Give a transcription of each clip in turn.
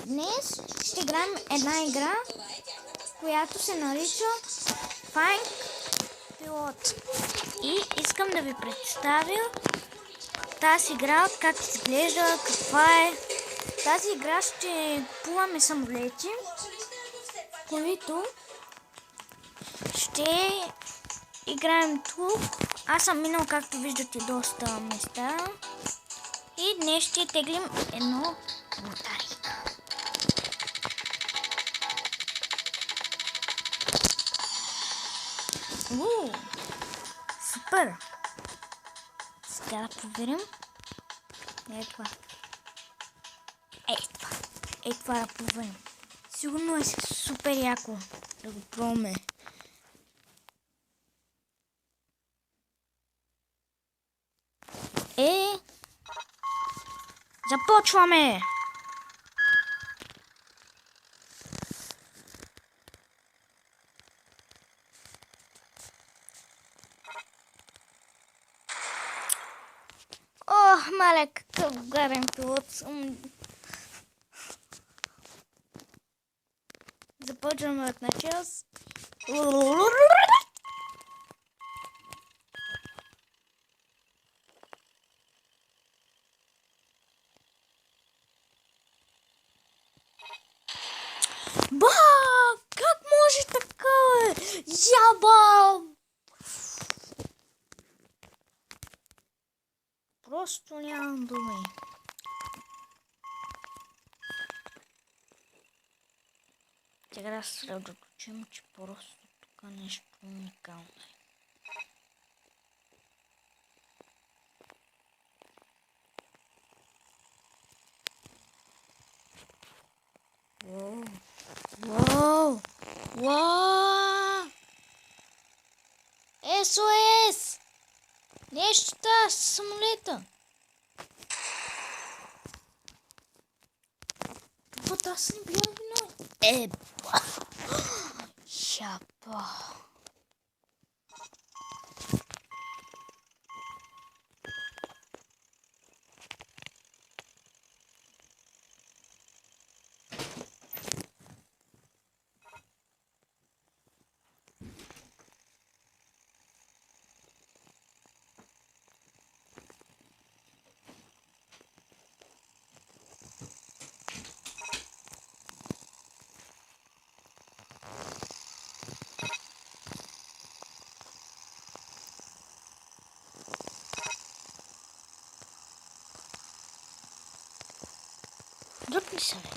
Днес ще играем една игра, която се нарича Flying Pilot. И искам да ви представя тази игра, как изглежда, каква е. Тази игра ще плуваме самолети, които ще играем тук. Аз съм минал, както виждате, доста места. И днес ще теглим едно лотарийка. Супер! Сега да проверим. Ей това. Ей това да проверим. Сигурно е супер яко да го пробваме. Започваме! Ох, мале, какъв гаден пилот съм. Започваме от начало. Ба! Как може така? Яба! Просто нямам думи. Сега да се съсредоточим, че просто тук нещо уникално е. Воу! СОС! Нещо с самолета! Вот аз не бил виновен. Шапа. Друг ли са, бе?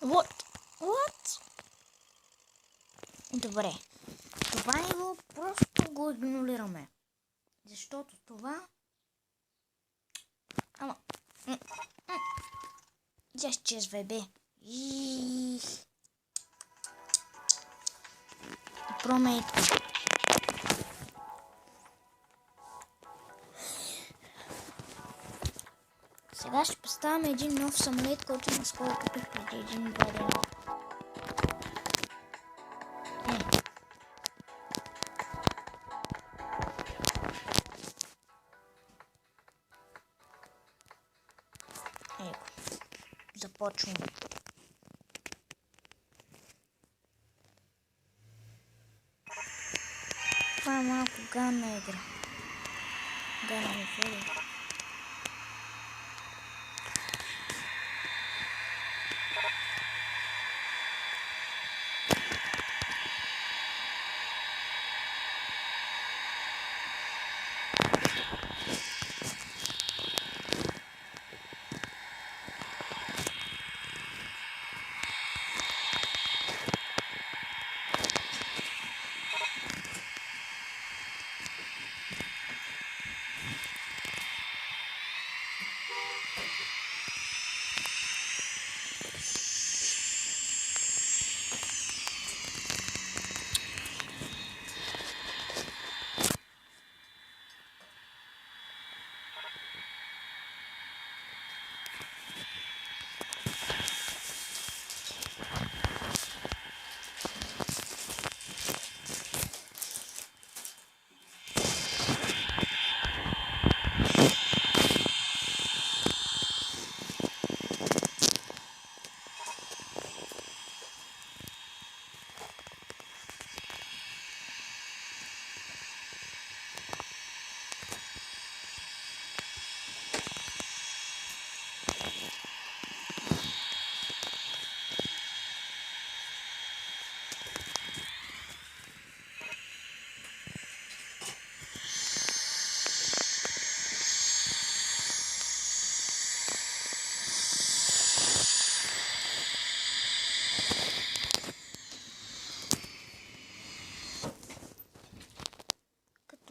What? Добре. Това ниво просто го игнорираме. Защото това... Я изчезвай, бе. И промей. Сега ще поставим един нов самолет, който наскоро купих преди 1-2 дена. Ето. Започваме. Това е малко гадна игра. Гадна ми фери.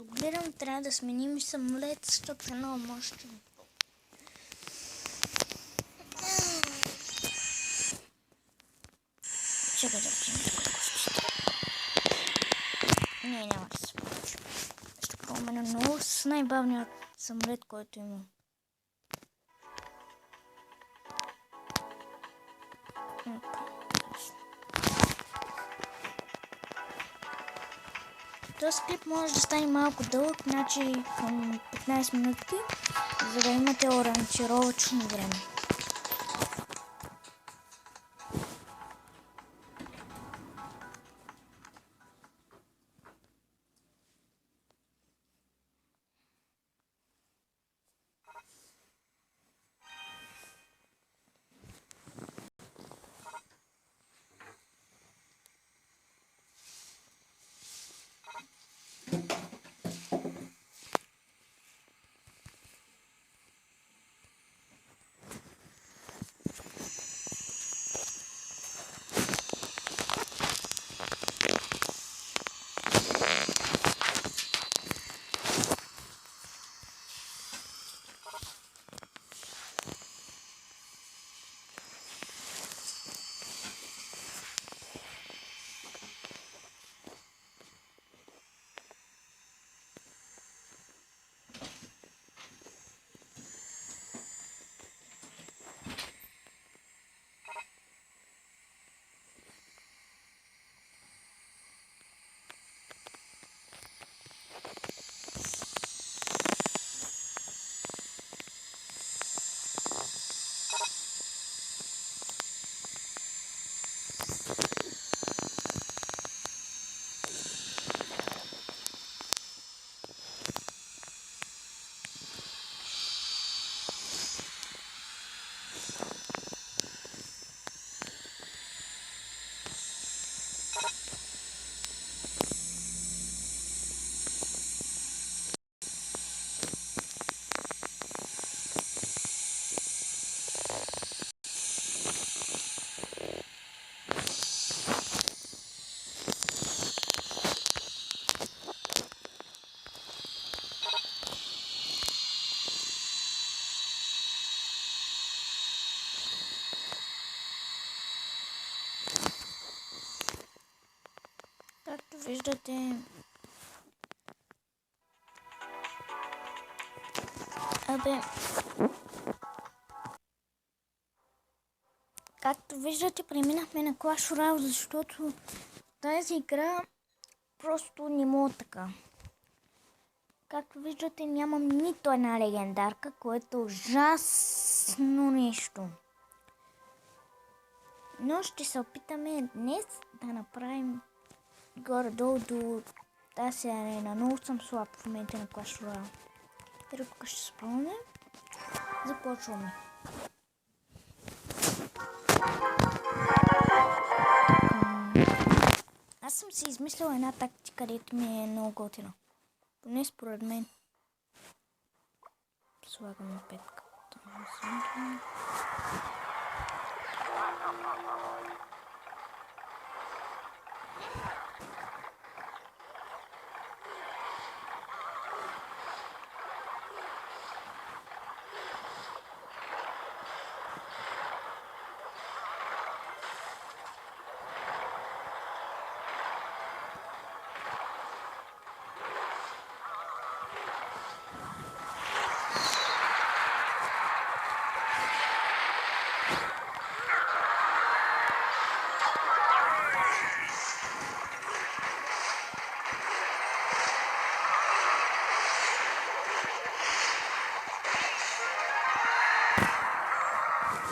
Гледам, трябва да сменим самолет, защото е много мощен. Чакай да вземем тук да го спустя. Не, няма да се получи. Ще пробваме на ново с най-бавният самолет, който има. Този клип може да стане малко дълъг, значи към 15 минути, за да имате ориентировъчно време. Както виждате, преминахме на Clash Royale, защото тази игра просто не мога така. Както виждате, нямам нито една легендарка, което е ужасно нещо. Но ще се опитаме днес да направим горе-долу до тази арена. Много съм слаб в момента на Clash Royale. Ето тук ще спомня. Започваме. Аз съм си измислила една тактика, където ми е много готина. Поне според мен. Слагаме петка.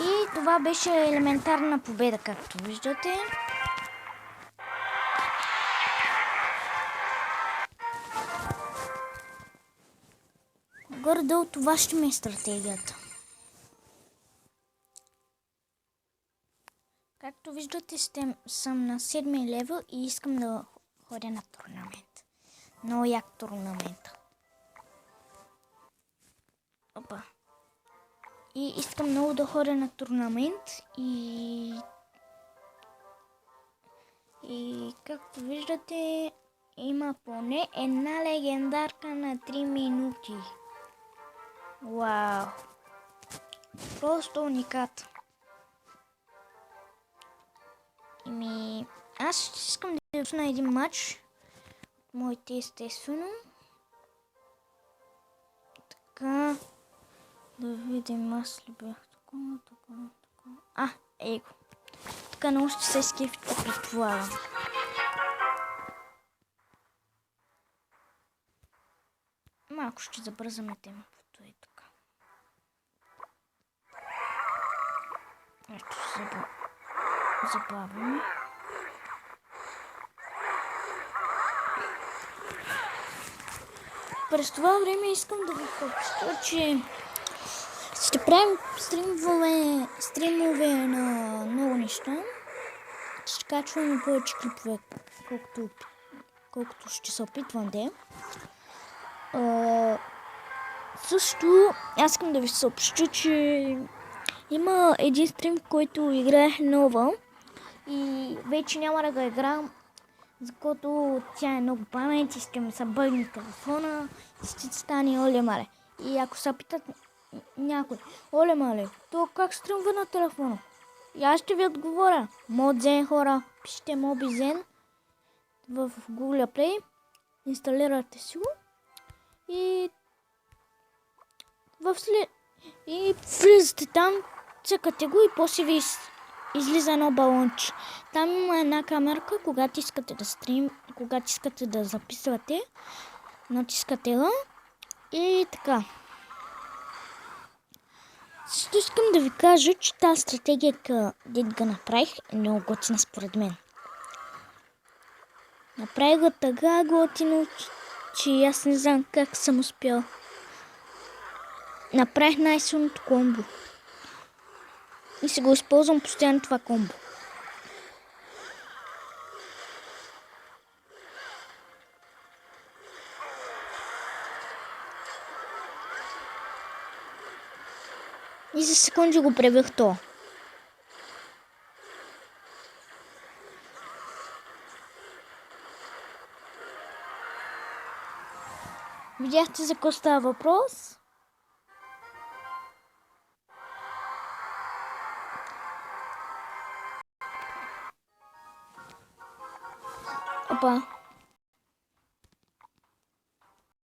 И това беше елементарна победа, както виждате. Горе-долу това ще ми е стратегията. Както виждате, съм на 7 левел и искам да ходя на турнамент. Много як турнамент. Опа. И искам много да ходя на турнамент и както виждате, има поне една легендарка на 3 минути. Вау! Просто уникат. Аз искам да пусна един матч от моите, естествено. Така. Да видим, аз ли бях така. Его. Така много ще се скефите, предполагам. Малко ще забързаме темпото и така. Ето се забавяме. През това време искам да ви съобщя, че ще правим стримове на много неща. Ще качваме повече клипове, колкото ще се опитвам да. Също аз искам да ви съобщя, че има един стрим, в който играех нова и вече няма да го играм, защото тя е много памет и ще ми се бъгне телефона и ще стане оле мале. И ако се питат някой, оле мале, то как стримва на телефона? И аз ще ви отговоря. Модзен, хора, пишете Мобизен в Google Play, инсталирате си го и влизате там, цъкате го и после ви излиза едно балонче. Там има една камерка, когато искате да записвате, натискате го и така. Също искам да ви кажа, че тази стратегия, където направих, е много готина според мен. Направих го така готино, че аз не знам как съм успял. Направих най-силното комбо. И се го използвам постоянно това комбо. И за секунди го пребих то. Видяхте за какво става въпрос? Опа.